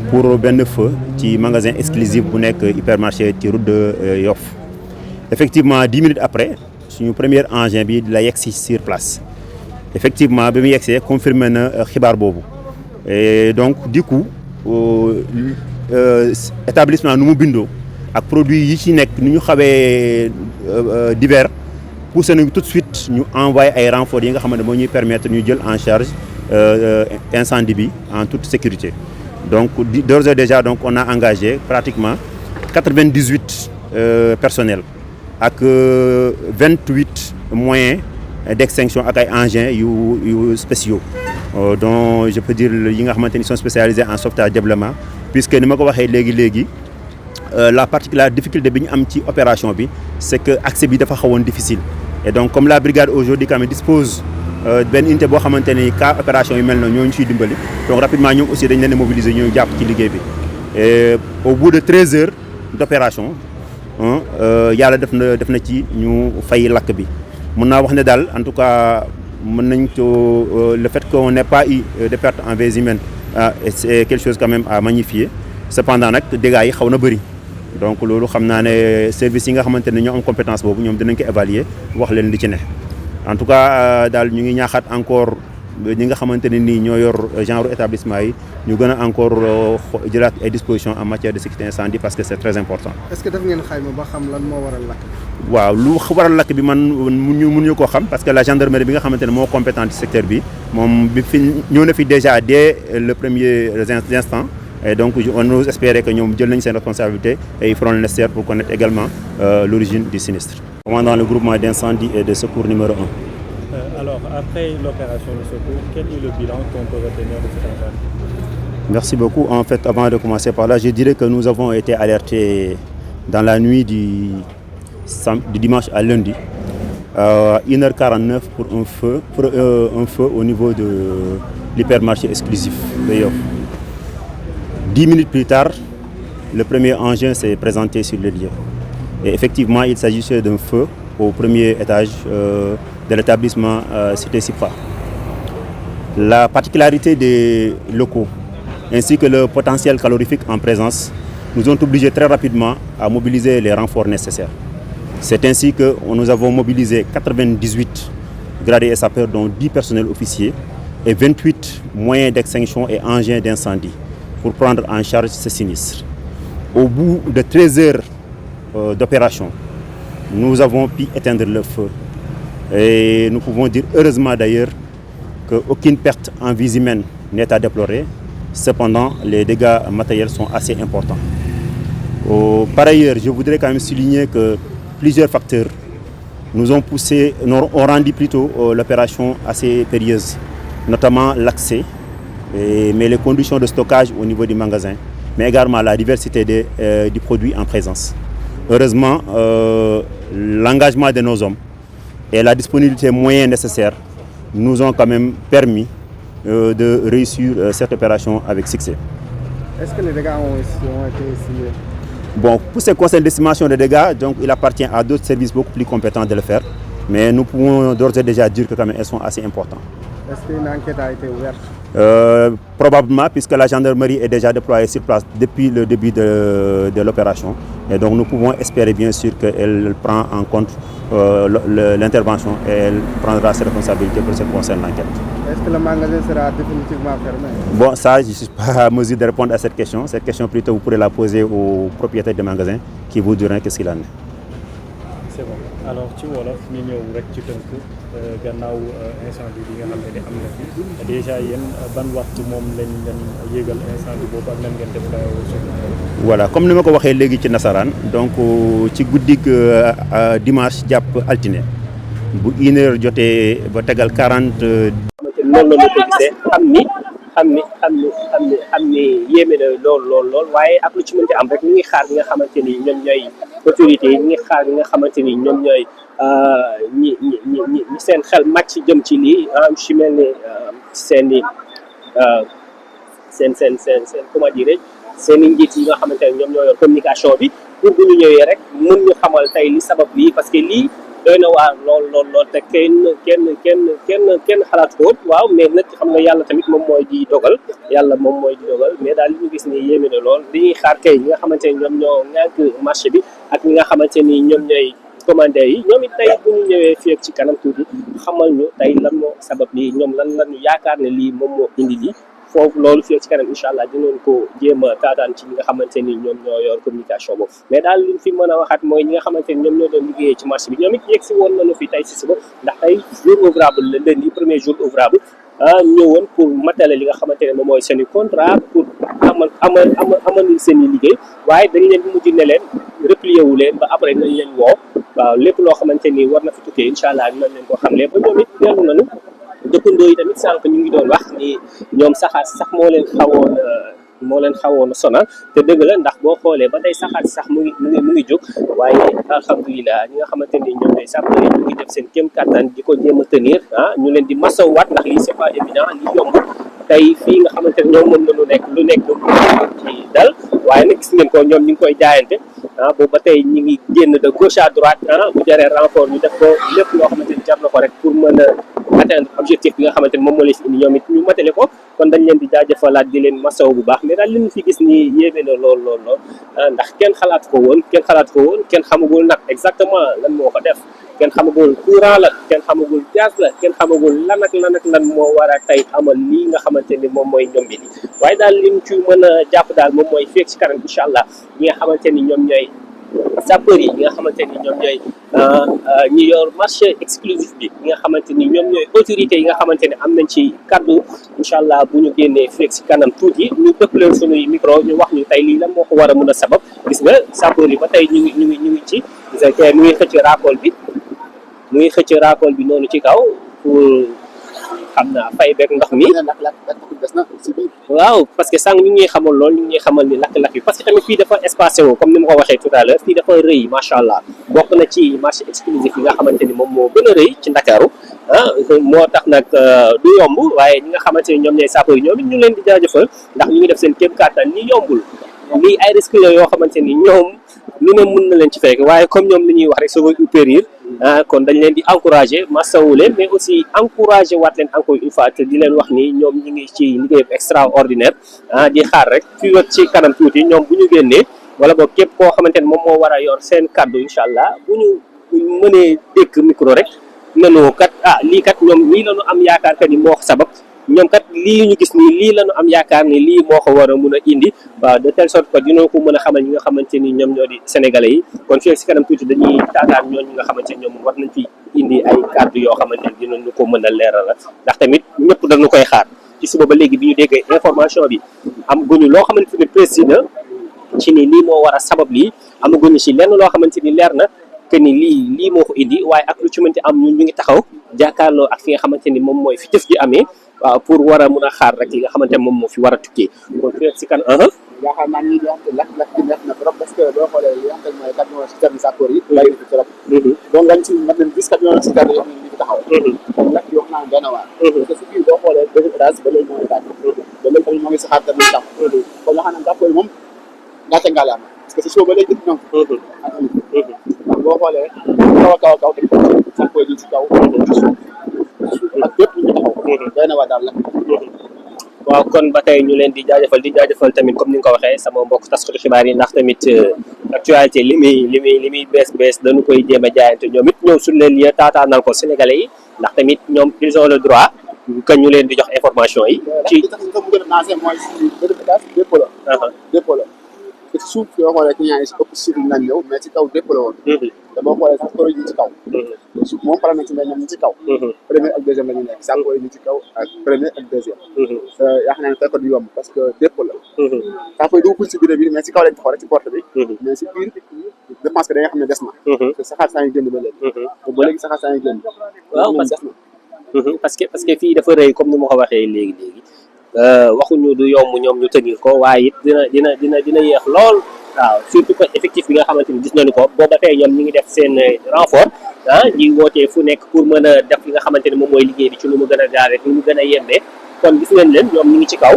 pour benn feu ci magasin exclusif bu nekk hypermarché ci route de Yoff. Effectivement 10 minutes après suñu premier engin bi la yegsi sur place effectivement bi mu yegsee confirmé na xibaar boobu et donc du coup établissement nu mu bindoo ak produit yi ci nekk ni ñu xawee divers poussé nañu tout de suite ñu envoyé ay renforts yi nga xamante moo ñuy permettre ñu jël en charge incendie bi en toute sécurité. Donc d'ores et déjà donc on a engagé pratiquement 98 personnels ak 28 moyens d'extinction ak ay engins yu spéciaux dont je peux dire yi nga xamante ni sont spécialisés en sauvetage déblaiement puisque ni ma ko waxee léegi la difficulté bi ñu am ci opération bi c'est que accès bi dafa xawoon difficile et donc comme la brigade aujourd'hui quand même dispose benn unité boo xamante ni cas opération yu mel na ñoo ñu ciy dimbali donc rapidement ñoom aussi dañ leen a mobiliser ñu jàpp ci liggéey bi et au bout de 13 heures d'opération yàlla def na ci ñu fay lakk bi mën naa wax ne daal en tout cas mën nañ ko le fait qu'on n'ait pas eu de perte en vies humaines c'est quelque chose quand même à magnifier cependant nag dégâts yi xaw na bëri donc loolu xam naa ne service yi nga xamante ne ñoo am compétence boobu ñoom dinañ ko évaluer wax leen li ci ne en tout cas daal ñu ngi ñaaxaat encore ñi nga xamante ne nii ñoo yor genre établissement yi ñu gën a encore jëlaat ay dispositions en matière de sécurité incendie parce que c'est très important. Est-ce que def ngeen xayma ba xam lan moo waral lakk bi. waaw lu waral lakk bi man mënuñu koo xam parce que la gendarmerie bi nga xamante ne moo compétent ci secteur bi moom bi fi ñëw na fi déjà dès le premier instant. Et donc on nous espérait que ñoom jël nañ seen responsabilité et ils feront le nécessaire pour connaître également l'origine du sinistre. Commandant le groupement d'incendie et de secours numéro 1. Alors après l'opération de secours, quel est le bilan qu'on peut retenir de cet incendie? Merci beaucoup. En fait, avant de commencer par là, je dirais que nous avons été alertés dans la nuit du dimanche à lundi à 1h49 pour un feu au niveau de l'hypermarché exclusif de Yoff. 10 minutes plus tard, le premier engin s'est présenté sur le lieu. Et effectivement, il s'agissait d'un feu au premier étage de l'établissement Cité Sipra. La particularité des locaux ainsi que le potentiel calorifique en présence nous ont obligés très rapidement à mobiliser les renforts nécessaires. C'est ainsi que nous avons mobilisé 98 gradés et sapeurs, dont 10 personnels officiers et 28 moyens d'extinction et engins d'incendie pour prendre en charge ce sinistre. Au bout de 13 heures d'opération, nous avons pu éteindre le feu. Et nous pouvons dire heureusement d'ailleurs qu'aucune perte en vie humaine n'est à déplorer. Cependant, les dégâts matériels sont assez importants. Par ailleurs, je voudrais quand même souligner que plusieurs facteurs nous ont rendu plutôt l'opération assez périlleuse, notamment l'accès, mais les conditions de stockage au niveau du magasin, mais également la diversité du produit en présence. Heureusement, l'engagement de nos hommes et la disponibilité moyenne nécessaire nous ont quand même permis de réussir cette opération avec succès. Est-ce que les dégâts ont été estimés? Bon, pour ce qui concerne l'estimation des dégâts, donc il appartient à d'autres services beaucoup plus compétents de le faire, mais nous pouvons d'ores et déjà dire que quand même elles sont assez importantes. Est-ce qu'une enquête a été ouverte? Probablement, puisque la gendarmerie est déjà déployée sur place depuis le début de l'opération. Et donc nous pouvons espérer bien sûr qu'elle prend en compte l'intervention et elle prendra ses responsabilités pour ce qui concerne l'enquête. Est-ce que le magasin sera définitivement fermé? Bon, ça, je ne suis pas à mesure de répondre à cette question. Cette question, plutôt, vous pourrez la poser au propriétaire du magasin qui vous dira qu'est-ce qu'il en est. C'est bon. Alors ci wolof ñu ñëw rek ci tënk gannaaw incendie bi nga xam ne am na fi déjà yéen ban waxtu moom lañ leen yéegal incendie boobu ak nan ngeen def voilà comme ni ma ko waxee léegi ci nasaraan donc ci guddig dimanche jàpp altine bu 1h jotee ba tegal 40. noonu la ñu ko gisee xam ni yéeme na lool waaye ak lu ci mënti am rek ñu ngi xaar ñi nga xamante ni ñoom ñooy autorités yi ñu ngi xaar ñi nga xamante ni ñoom ñooy ñi seen xel màcc jëm ci lii ci mel ni seen comment dire seen i njiit yi nga xamante ne ñoom ñoo yor communication bi pour bu ñu ñëwee rek mën ñu xamal tey li sabab lii parce que lii doy na waar lool te kenn xalaat ko waaw mais nag xam nga yàlla tamit moom mooy di dogal mais daal li ñu gis ni yéeme na lool dañuy xaar kay ñi nga xamante ni ñoom ñoo ŋànk marché bi ak ñi nga xamante ni ñoom ñooy commandé yi ñoom it tey bu ñu ñëwee fii ak ci kanam tuuti xamal ñu tey lan moo sabab lii ñoom lan ñu yaakaar ne lii moom moo indi lii foofu loolu fii ak ci kanam incha allah dinañ ko jéem a taataan ci ñi nga xamante ni ñoom ñoo yor communication boobu mais daal li fi mën a waxaat mooy ñi nga xamante ni ñoom ñoo doon liggéeyee ci marché bi ñoom it yegg si woon nañu fi tey si suba ndax tey jour ouvrable la lundi premier jour ouvrable ñëwoon pour matale li nga xamante ne moom mooy seen i contrat pour amal seen i liggéey waaye dañ leen mujj ne leen replié wu leen ba après nañ leen woo waaw lépp loo xamante ni war na fi tukkee incha allah dinañ leen ko xamle ba ñoom it dellu nañu dëkkandoo yi tamit sànq ñu ngi doon wax ni ñoom saxaar sax moo leen xawoon sonal te dëgg la ndax boo xoolee ba tey saxaar sax mu ngi jóg waaye alhamdulilah ñi nga xamante ni ñoom ñooy sàpp ñu ngi def seen kéem kattan di ko jéem a tenir ñu leen di masawaat ndax lii c'est pas évident li yomb tey fii nga xamante ne ñoom moom la lu nekk ci dal waaye nag gis ngeen ko ñoom ñu ngi koy jaayante boobu ba tey ñi ngi génn de gauche à droite bu jaree renfort ñu def ko lépp loo xamante ni jar na ko rek pour mën a atteindre objectif bi nga xamante ni moom moo leen fi indi ñoom it ñu matale ko kon dañ leen di jaajëfalaat di leen masaw bu baax mais daal li ñu fi gis nii yéeme na lool ndax kenn xalaat ko woon kenn xamagul nag exactement lan moo ko def kenn xamagul courant la kenn xamagul gaz la kenn xamagul lan moo war a tey amal lii nga xamante ni moom mooy ñoom bi waaye daal li ñu ci mën a jàpp daal moom mooy feeg ci kanam incha allah ñi nga xamante ni ñoom ñooy sapeurs yi ñi nga xamante ni ñoom ñooy ñi yor marché exclusif bi ñi nga xamante ni ñoom ñooy autorités yi nga xamante ni am nañ ci kaddu incha allah bu ñu génnee feeg ci kanam tuuti ñu dëpp leen sunuy micro ñu wax ñu tey lii lan moo ko war a mën a sabab gis nga sapeurs yi ba tey ñu ngi ci mu ngi xëcc raakool bi noonu ci kaw pour xam naa fay beeg ndox mi waaw parce que sànq ñu ngi xamal lool ñu ngi xamal ni lakk-lakk bi parce que tamit fii dafa espacé wu comme ni ma ko waxee tout à l'heure fii dafa rëy macha allah bokk na ci marché exclusif yi nga xamante ni moom moo gën a rëy ci Ndakaaru moo tax nag du yomb waaye ñi nga xamante ni ñoom ñooy sapeurs yi ñoom it ñu leen di jaajëfal ndax ñu ngi def seen kéem kàttan ni yombul lii ay risques la yoo xamante ni ñoom lu ne mën na leen ci fekk waaye comme ñoom li ñuy wax rek ça va périr kon dañ leen di encourager masawu leen mais aussi encourager waat leen encore une fois te di leen wax ni ñoom ñi ngi ci liggéey extraordinaire di xaar rek fii ak ci kanam tuuti ñoom bu ñu génnee wala boog képp koo xamante ni moom moo war a yor seen kàddu incha allah bu ñu mënee dégg micro rek nanu kat lii kat ñoom lii la ñu am yaakaar que ni moo ko sabab ñoom kat lii ñu gis nii lii la ñu am yaakaar ni lii moo ko war a mun a indi waaw de telle sorte que dina ko mën a xamal ñi nga xamante ni ñoom ñoo di sénégalais yi kon fii si kanam tuuti dañuy taataan ñooñu nga xamante ni ñoom war nañ fi indi ay kàddu yoo xamante ni dinañu ko mën a leeral la ndax tamit ñëpp dañu koy xaar ci suba ba léegi bi ñu déggee information bi am guñu loo xamante ni précis na ci ni lii moo war a sabab lii amaguñu ci lenn loo xamante ni leer na que ni lii moo ko indi waaye ak lu ci mënti am ñun ñu ngi taxaw jàkkaarloo ak fi nga xamante ni moom mooy fi jëf ji amee waaw pour war a mun a xaar rek li nga xamante ne moom moo fi war a tukkee kon fi si kan yaakaar naa ni lakk bi neex na trop parce que boo xoolee li nga xam ne mooy camion citerne sapeurs yi bàyyi na fi trop donc lañ si mat nañ 10 camion citerne yoo xam ne ñu fi taxaw kon lakk yoo xam naa doy na waar parce que si biir boo xoolee deuxième étage ba léegi moo ngi tàkk ba léegi tamit moo ngi saxaar tamit tam kon nga xam ne sapeurs yi moom gàcce ngalaama parce que si suba ba léegi dëpp ñoom ndax boo xoolee kaw tamit sapeurs yi si kaw ak bépp ñu taxaw doy na waar daal lakk waaw kon ba tey ñu leen di jaajëfal tamit comme ni nga ko waxee sama mbokk taskatu xibaar yi ndax tamit actualité li muy bees dañu koy jéem a jaayante ñoom it ñëw suñu leen lieu taataanal ko sénégalais yi ndax tamit ñoom ils ont le droit que ñu leen di jox information yi. ci li tax nga mu gën a naase mooy si deuxième étage dépôt la. dépôt la te si suuf yoo xoolee client yi si ëpp si suuf nañ ñëw mais si kaw dépôt la woon. te boo xoolee sax produit yi ci kaw. suuf moom pare na ci mais ñoom ñu ci kaw. premier ak deuxième la ñu nekk saako yi ñu ci kaw ak premier ak deuxième. yaakaar naa ne fekk du yomb parce que dépôt la. saako yi dugg si biir bi mais si kaw lañ taxaw rek ci porte bi. mais si biir je pense que da nga xam ne des na. te saxaar saa ngi génn ba léegi. te ba léegi saxaar saa ngi génn. waaw parce que fii dafa rëy comme ni ma ko waxee léegi waxuñu du yomb ñoom ñu tenir ko waaye it dina yéex lool. waaw surtout que effectif bi nga xamante ni gis nañu ko booba tey ñoom ñi ngi def seen renfort ñi wootee fu nekk pour mën a def li nga xamante ni moom mooy liggéey bi ci lu mu gën a gaar rek lu mu gën a yembee kon gis nañ leen ñoom ñi ngi ci kaw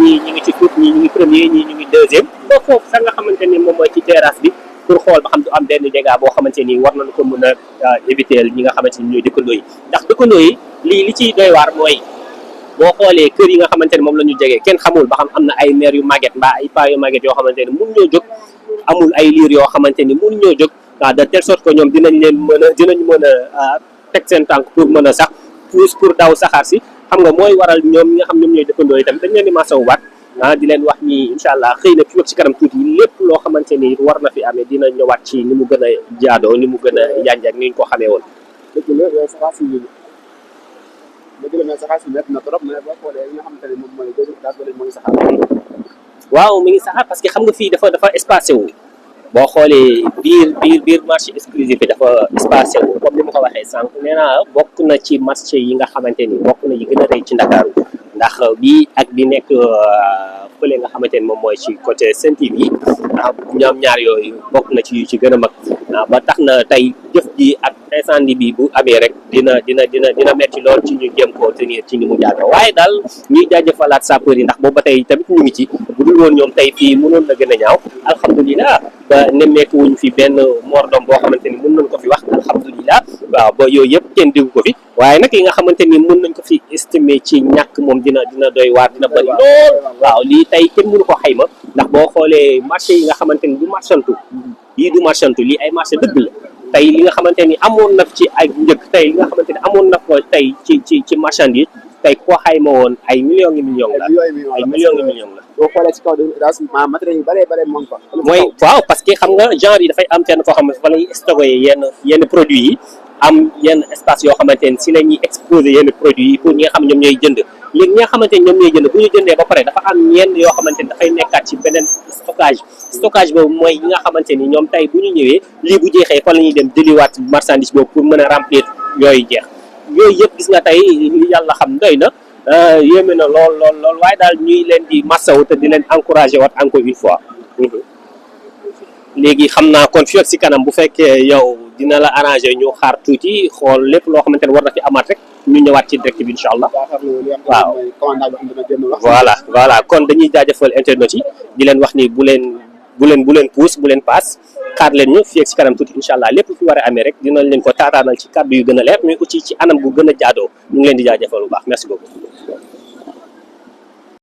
ñii ñi ngi ci suuf ñii ñu ngi premier ñii ñu ngi deuxième ba foofu sax nga xamante ni moom mooy ci terrasse bi pour xool ba xam du am benn dégât boo xamante ni war nañu ko mën a éviter ñi nga xamante ni ñooy dëkkandoo yi ndax dëkkandoo yi li ciy doy waar mooy boo xoolee kër yi nga xamante ni moom la ñu jege kenn xamul ba xam am na ay mère yu màgget mbaa ay paa yu màgget yoo xamante ni mun ñoo jóg amul ay liir yoo xamante ni mun ñoo jóg de telle sorte que ñoom dinañ mën a teg seen tànk pour mën a sax pour daw saxaar si xam nga mooy waral ñoom ñi nga xam ñoom ñooy dëkkandoo yi tamit dañ leen di masawu baat di leen wax ni incha allah xëy na fi ci kanam tuuti lépp loo xamante ni war na fi amee dina ñëwaat ci ni mu gën a jaadoo ni mu gën a yanj ak ni ñu ko xamee woon. dëgg la yooyu saxaar si dëgg la mais saxaar si métti na trop mais boo xoolee li nga xamante ne moom mooy dëgg daal ba léegi moo ngi saxaar. waaw mi ngi saxaar parce que xam nga fii dafa espacé wu boo xoolee biir marché exclusif bi dafa espacé wu comme ni ma ko waxee sànq nee naa bokk na ci marché yi nga xamante ni bokk na yi gën a rëy ci Ndakaaru ndax bii ak bi nekk fële nga xamante ni moom mooy ci côté Sen-TV bi ñoom ñaar yooyu bokk na ci yu ci gën a mag ba tax na tey jëf ji ak incendie bi bu amee rek dina metti lool ci ñu jéem koo tenir ci ni mu jaatoo waaye daal ñuy jaajëfalaat sapeur yi ndax boobu ba tey tamit ñu ngi ci bu dul woon ñoom tey fii mënoon na gën a ñaaw alhamdulilah ba nemmeeku wuñ fi benn mordom boo xamante ni mën nañ ko fi wax alhamdulilah waaw ba yooyu yëpp kenn déggu ko fi waaye nag li nga xamante ni mën nañ ko fi estimer ci ñàkk moom dina doy waar dina bëri lool waaw lii tey kenn mënu ko xayma ndax boo xoolee marché yi nga xamante ni du marchantu lii du marchantu lii ay marché dëgg la tey li nga xamante ni amoon na ci ay njëkk tey li nga xamante ni amoon na ko tey ci marchandise tey koo xayma woon ay millions la ay millions la boo xoolee ci kaw daal matériel yu bëree moom fa. mooy waaw parce que xam nga genre yi dafay am fenn foo xam ne fa la ñuy stocké yenn produits yi am yenn espace yoo xamante ni si la ñuy exposé yenn produits yi pour ñi nga xam ñoom ñooy jënd léegi ñi nga xamante ni ñoom ñooy jënd bu ñu jëndee ba pare dafa am yenn yoo xamante ni dafay nekkaat ci beneen stockage boobu mooy ñi nga xamante ni ñoom tey bu ñu ñëwee lii bu jeexee fa la ñuy dem jëliwaat marchandise boobu pour mën a remplir yooyu jeex yooyu yëpp gis nga tey yàlla xam doy na yéeme na lool waaye daal ñuy leen di massawu te di leen encouragé waat encore une fois léegi xam naa kon fii ak si kanam bu fekkee yow dina la arrangé ñu xaar tuuti xool lépp loo xamante ne war na fi amaat rek ñu ñëwaat ci direct bi incha allah waaw voilà kon dañuy jaajëfal internet yi di leen wax ni bu leen puus bu leen paas xaar leen ñu fii ak si kanam tuuti incha allah lépp fi war a amee rek dinañ leen ko taataanal ci kàddu yu gën a leer mais aussi ci anam bu gën a jaadoo ñu ngi leen di jaajëfal bu baax merci beaucoup